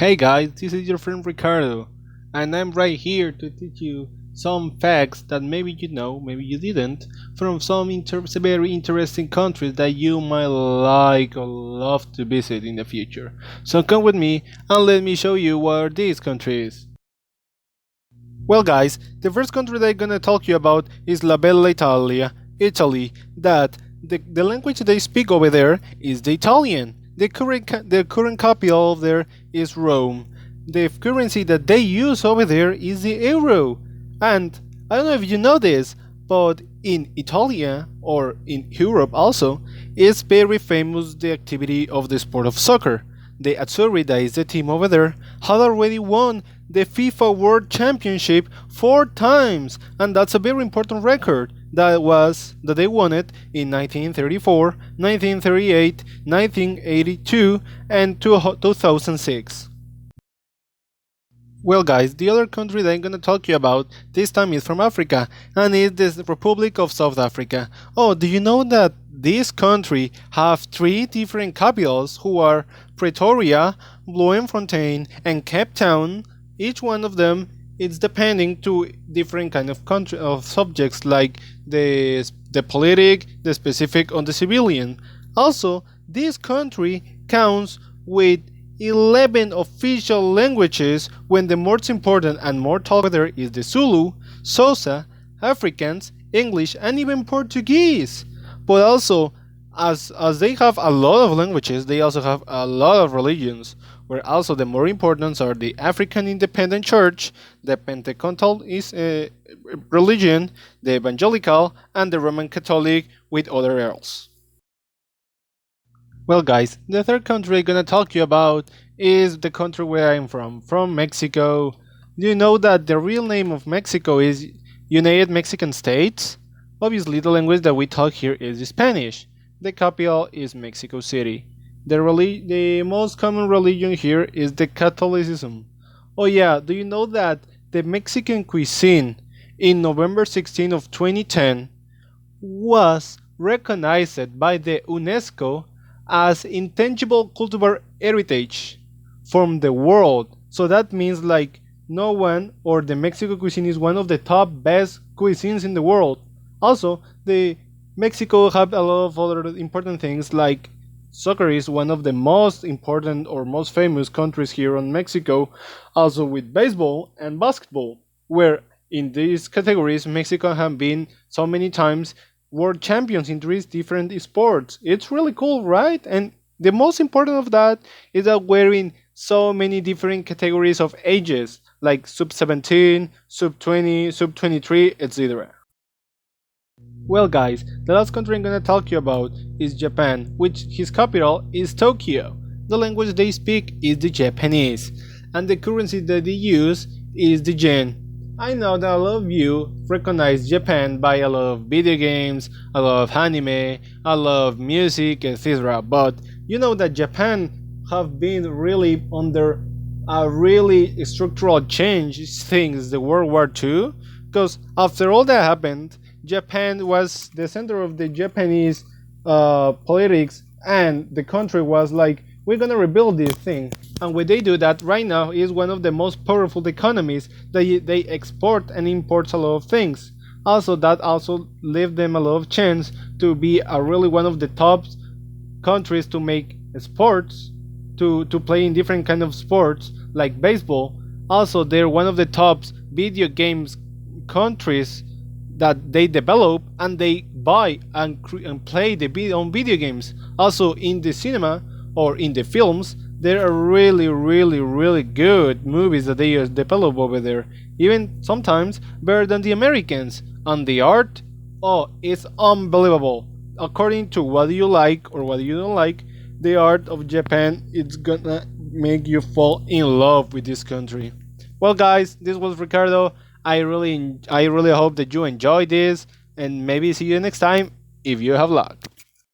Hey guys, this is your friend Ricardo, and I'm right here to teach you some facts that maybe you know, maybe you didn't, from some very interesting countries that you might like or love to visit in the future. So come with me and let me show you what are these countries. Well guys, the first country that I'm gonna talk to you about is La Bella Italia, Italy, that the language they speak over there is the Italian. The current capital of there is Rome. The currency that they use over there is the euro. And I don't know if you know this, but in Italia or in Europe also, it's very famous the activity of the sport of soccer. The Azzurri, that is the team over there, had already won the FIFA World Championship 4 times, and that's a very important record. That they won it in 1934, 1938, 1982, and 2006. Well guys, the other country that I'm gonna talk to you about this time is from Africa, and it's the Republic of South Africa. Oh, do you know that this country have 3 different capitals who are Pretoria, Bloemfontein, and Cape Town? Each one of them is depending to different kind of country of subjects like the politic, the specific, or the civilian. Also, this country counts with 11 official languages when the most important and more talked there is the Zulu, Xhosa, Afrikaans, English, and even Portuguese. But also, as they have a lot of languages, they also have a lot of religions, where also the more important are the African Independent Church, the Pentecostal religion, the Evangelical, and the Roman Catholic, with other else. Well guys, the third country I'm gonna talk to you about is the country where I'm from Mexico. Do you know that the real name of Mexico is United Mexican States? Obviously the language that we talk here is Spanish. The capital is Mexico City. The most common religion here is the Catholicism. Oh yeah, do you know that the Mexican cuisine in November 16 of 2010 was recognized by the UNESCO as intangible cultural heritage from the world? So that means like no one, or the Mexico cuisine is one of the top best cuisines in the world. Also, the Mexico have a lot of other important things like soccer is one of the most important or most famous countries here in Mexico, also with baseball and basketball, where in these categories Mexico have been so many times world champions in 3 different sports. It's really cool, right? And the most important of that is that we're in so many different categories of ages, like sub 17, sub 20, sub 23, etc. Well guys, the last country I'm gonna talk to you about is Japan, which his capital is Tokyo. The language they speak is the Japanese, and the currency that they use is the yen. I know that a lot of you recognize Japan by a lot of video games, a lot of anime, a lot of music, etc. But you know that Japan have been really under a really structural change since the World War II, because after all that happened, Japan was the center of the Japanese politics, and the country was like, we're gonna rebuild this thing. And when they do that, right now is one of the most powerful economies. They export and import a lot of things. Also, that also leave them a lot of chance to be a really one of the top countries to make sports, to play in different kind of sports like baseball. Also, they're one of the top video games countries that they develop and they buy and play on video games. Also in the cinema or in the films, there are really good movies that they develop over there, even sometimes better than the Americans. And the art, oh, it's unbelievable. According to what you like or what you don't like, the art of Japan, it's gonna make you fall in love with this country. Well guys, this was Ricardo. I really hope that you enjoyed this, and maybe see you next time if you have luck.